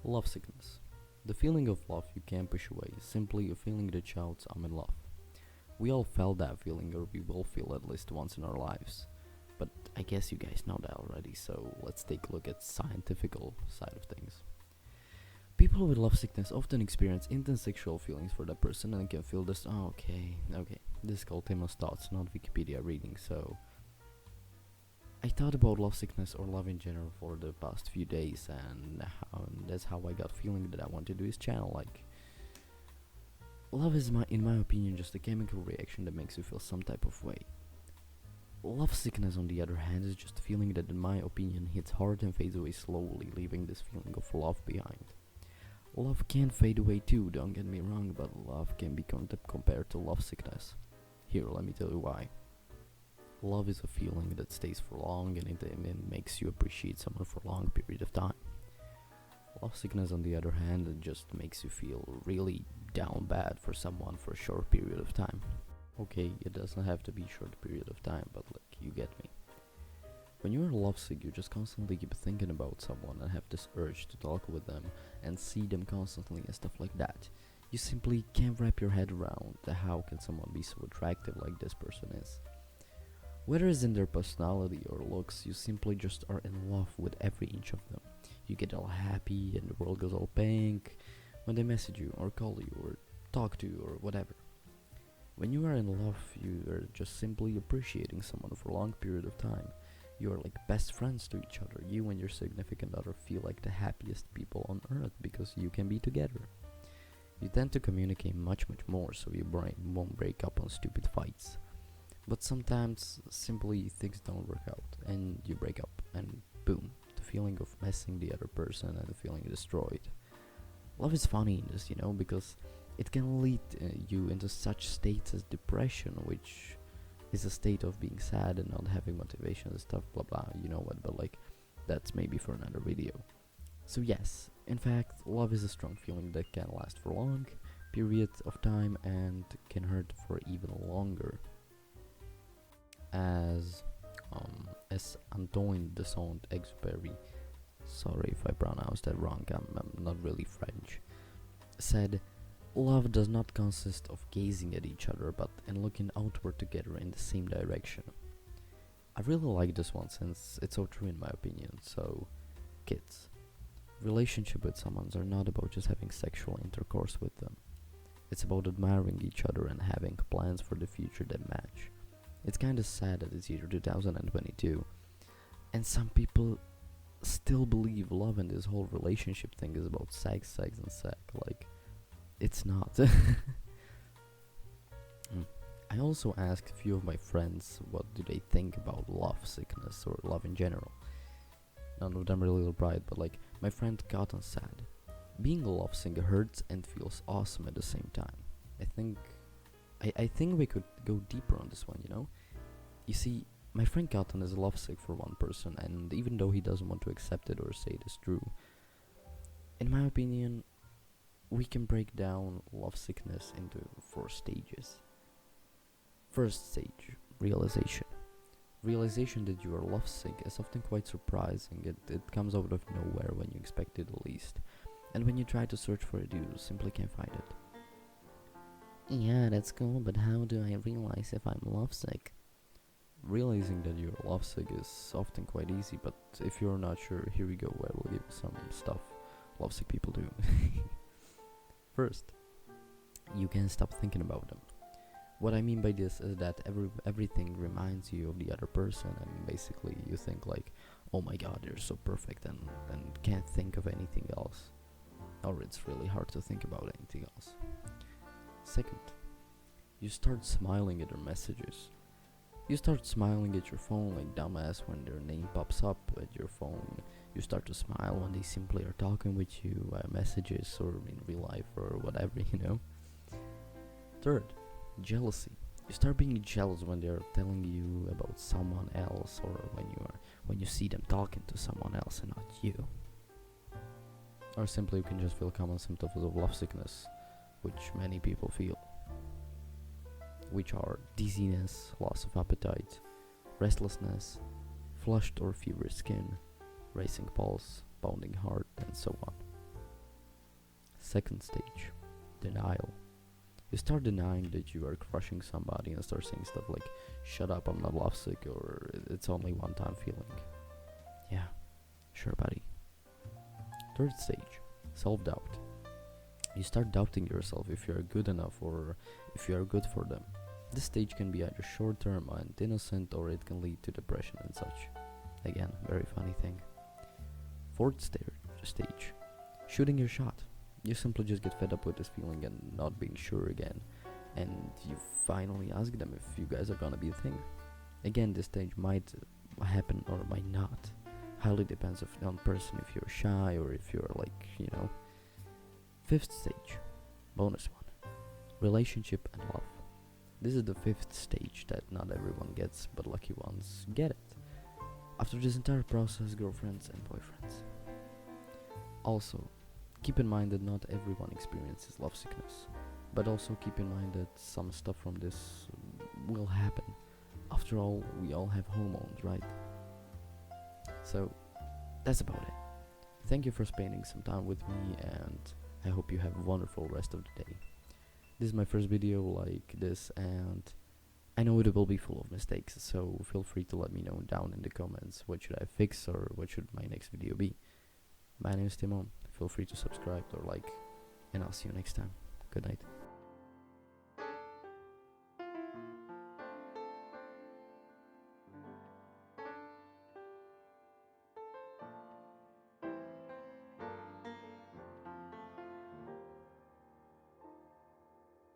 Love sickness. The feeling of love you can't push away, simply a feeling that shouts, I'm in love. We all felt that feeling, or we will feel at least once in our lives. But I guess you guys know that already, so let's take a look at scientifical side of things. People with love sickness often experience intense sexual feelings for that person and can feel this, okay. This is called Timo's thoughts, not Wikipedia reading, so I thought about love sickness or love in general for the past few days, and that's how I got feeling that I want to do this channel. Like, love is, in my opinion, just a chemical reaction that makes you feel some type of way. Love sickness, on the other hand, is just a feeling that, in my opinion, hits hard and fades away slowly, leaving this feeling of love behind. Love can fade away too, don't get me wrong, but love can be compared to love sickness. Here, let me tell you why. Love is a feeling that stays for long, and it makes you appreciate someone for a long period of time. Love sickness, on the other hand, it just makes you feel really down bad for someone for a short period of time. Okay, it doesn't have to be a short period of time, but like, you get me. When you're lovesick, you just constantly keep thinking about someone and have this urge to talk with them and see them constantly and stuff like that. You simply can't wrap your head around how can someone be so attractive like this person is. Whether it's in their personality or looks, you simply just are in love with every inch of them. You get all happy and the world goes all pink when they message you or call you or talk to you or whatever. When you are in love, you are just simply appreciating someone for a long period of time. You are like best friends to each other. You and your significant other feel like the happiest people on earth because you can be together. You tend to communicate much more, so your brain won't break up on stupid fights. But sometimes simply things don't work out and you break up and boom, the feeling of missing the other person and the feeling destroyed. Love is funny in this, because it can lead you into such states as depression, which is a state of being sad and not having motivation and stuff, blah blah, you know what, but like, that's maybe for another video. So yes, in fact, love is a strong feeling that can last for long periods of time and can hurt for even longer. As Antoine de Saint-Exupéry, sorry if I pronounced that wrong, I'm not really French, said, love does not consist of gazing at each other, but in looking outward together in the same direction. I really like this one since it's so true in my opinion. So, kids, relationship with someone are not about just having sexual intercourse with them. It's about admiring each other and having plans for the future that match. It's kinda sad that it's year 2022, and some people still believe love and this whole relationship thing is about sex, and sex. Like, it's not. I also asked a few of my friends what do they think about love sickness or love in general. None of them really replied, but like, my friend Cotton said, being lovesick hurts and feels awesome at the same time. I think we could go deeper on this one, You see, my friend Cotton is lovesick for one person, and even though he doesn't want to accept it or say it is true, in my opinion, we can break down love sickness into 4 stages. First stage, realization. Realization that you are lovesick is often quite surprising. It comes out of nowhere when you expect it the least. And when you try to search for it, you simply can't find it. Yeah, that's cool, but how do I realize if I'm lovesick? Realizing that you're lovesick is often quite easy, but if you're not sure, here we go, I will give you some stuff lovesick people do. First, you can stop thinking about them. What I mean by this is that everything reminds you of the other person, and basically you think like, oh my god, they're so perfect, and can't think of anything else. Or it's really hard to think about anything else. Second, you start smiling at their messages. You start smiling at your phone like dumbass when their name pops up at your phone. You start to smile when they simply are talking with you via messages or in real life or whatever, Third, jealousy. You start being jealous when they're telling you about someone else, or when you see them talking to someone else and not you. Or simply you can just feel common symptoms of love sickness, which many people feel, which are dizziness, loss of appetite, restlessness, flushed or feverish skin, racing pulse, pounding heart, and so on. Second stage, denial. You start denying that you are crushing somebody and start saying stuff like, shut up, I'm not lovesick, or it's only one time feeling. Yeah, sure, buddy. Third stage, self doubt. You start doubting yourself if you are good enough or if you are good for them. This stage can be either short term and innocent, or it can lead to depression and such. Again, very funny thing. Fourth stage, shooting your shot. You simply just get fed up with this feeling and not being sure again, and you finally ask them if you guys are gonna be a thing. Again, this stage might happen or might not. Highly depends on person, if you're shy or if you're like, you know. Fifth stage, bonus one, relationship and love. This is the fifth stage that not everyone gets, but lucky ones get it. After this entire process, girlfriends and boyfriends. Also, keep in mind that not everyone experiences love sickness, but also keep in mind that some stuff from this will happen. After all, we all have hormones, right? So, that's about it. Thank you for spending some time with me, and I hope you have a wonderful rest of the day. This is my first video like this, and I know it will be full of mistakes, so feel free to let me know down in the comments what should I fix or what should my next video be. My name is Timo. Feel free to subscribe or like, and I'll see you next time. Good night.